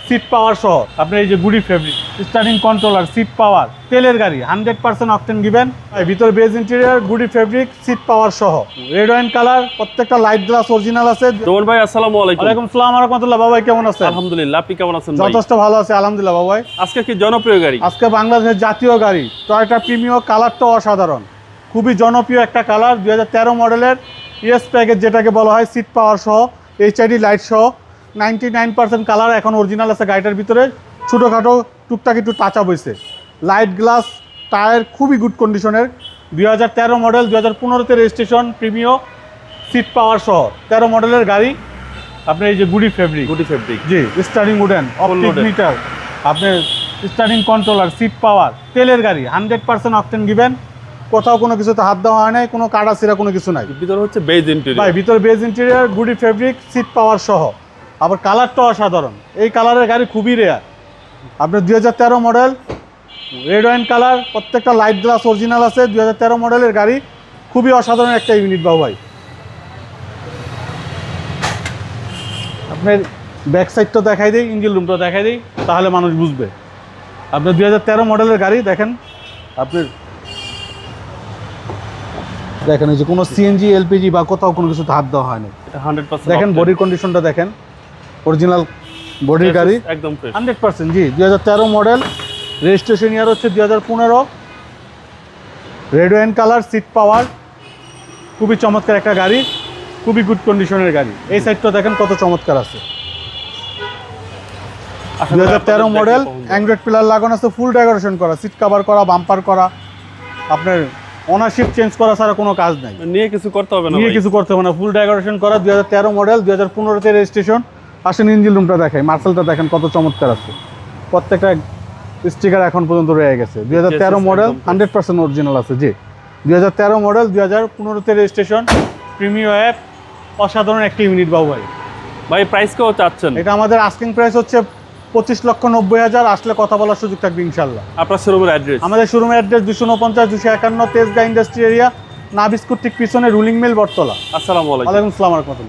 Seat power সহ আপনার এই যে goody fabric, starting controller, seat power, তেলের গাড়ি, 100% অকটেন গিভেন, ভিতর beige interior, goody fabric, seat power সহ, রেড ওয়াইন কালার, প্রত্যেকটা লাইট গ্লাস অরিজিনাল আছে। রোমান ভাই আসসালামু আলাইকুম। ওয়ালাইকুম আসসালাম ওয়া রাহমাতুল্লাহ। বাবা কেমন আছেন? আলহামদুলিল্লাহ, আপনি কেমন আছেন ভাই? যথেষ্ট ভালো আছে আলহামদুলিল্লাহ বাবা। আজকে কি জনপ্রিয় গাড়ি? আজকে বাংলাদেশের জাতীয় গাড়ি টয়োটা প্রিমিও, কালারটা অসাধারণ, খুবই জনপ্রিয় একটা কালার। 2013 মডেলের ইএস প্যাকেজ যেটাকে বলা হয়, সিট পাওয়ার সহ, এইচআইডি লাইট সহ, 99% কালার এখন অরিজিনাল আছে গাড়িটার ভিতরে। ছোটোখাটো টুকটাক একটু টাচ আপ হয়েছে। লাইট গ্লাস, টায়ার খুবই গুড কন্ডিশনের। 2013 মডেল, 2015-তে রেজিস্ট্রেশন, প্রিমিও, সিট পাওয়ার সহ 13 মডেলের গাড়ি। আপনার এই যে গুডি ফেব্রিক, জি, স্টারিং উডেন, অপটিক মিটার, আপনার স্টারিং কন্ট্রোলার, সিট পাওয়ার, তেলের গাড়ি, 100% অকটেন গিভেন, কোথাও কোনো কিছুতে হাত দেওয়া হয় নাই, কোনো কাটা ছিঁড়া কোনো কিছু নাই। ভিতরে হচ্ছে বেজ ইন্টেরিয়র ভাই, ভিতরে beige interior, goody fabric, seat power সহ, আবার কালারটা অসাধারণ। এই কালারের গাড়ি খুবই রেয়ার। আপনার 2013 মডেল, রেড ওয়াইন কালার, প্রত্যেকটা লাইট গ্লাস অরিজিনাল আছে। 2013 মডেলের গাড়ি, খুবই অসাধারণ একটা ইউনিট বাবু ভাই। আপনার ব্যাক সাইডটা দেখাই দিই, ইঞ্জিন রুমটা দেখাই দিই, তাহলে মানুষ বুঝবে। আপনার 2013 মডেলের গাড়ি দেখেন, আপনার দেখেন এই যে কোনো সিএনজি, এলপিজি বা কোথাও কোনো কিছুতে হাত দেওয়া হয়নি। এটা 100% দেখেন বডির কন্ডিশনটা দেখেন, অরিজিনাল বডির গাড়ি, একদম ফ্রেশ 100%। জি, 2013 মডেল, রেজিস্ট্রেশন ইয়ার হচ্ছে 2015, red wine colour, seat power, খুবই চমৎকার একটা গাড়ি, খুবই গুড কন্ডিশনের গাড়ি। এই সাইডটা দেখেন কত চমৎকার আছে। 2013 মডেল, অ্যান্ড্রয়েড পিলার লাগানো আছে, ফুল ডেকোরেশন করা, সিট কভার করা, বাম্পার করা, আপনার ওনারশিপ চেঞ্জ করা ছাড়া কোনো কাজ নাই। নিয়ে কিছু করতে হবে না, নিয়ে কিছু করতে হবে না, ফুল ডেকোরেশন করা। 2013 মডেল, 2015-তে রেজিস্ট্রেশন। আসেন ইঞ্জিন রুমটা দেখাই, মার্সেলটা দেখেন কত চমৎকার আছে, প্রত্যেকটা স্টিকার এখন পর্যন্ত রয়ে গেছে। 2013 মডেল, 100% অরিজিনাল আছে। জি, 2013 মডেল, 2015-তে রেজিস্ট্রেশন, প্রিমিও অ্যাপ, অসাধারণ একটা ইউনিট বাবু ভাই। ভাই প্রাইস কেও চাচ্ছেন? এটা আমাদের আস্কিং প্রাইস হচ্ছে 25,90,000। আসলে কথা বলার সুযোগ থাকবে ইনশাল্লাহ। আপনার শোরুমের অ্যাড্রেস? আমাদের শোরুমের অ্যাড্রেস 249-251 তেজগাঁ ইন্ডাস্ট্রি এরিয়া, না বিস্কুট ঠিক পিছনে, রুলিং মিল, বটতলা। আসসালামু আলাইকুম। ওয়ালাইকুম আসসালাম ওয়া রাহমাতুল্লাহ।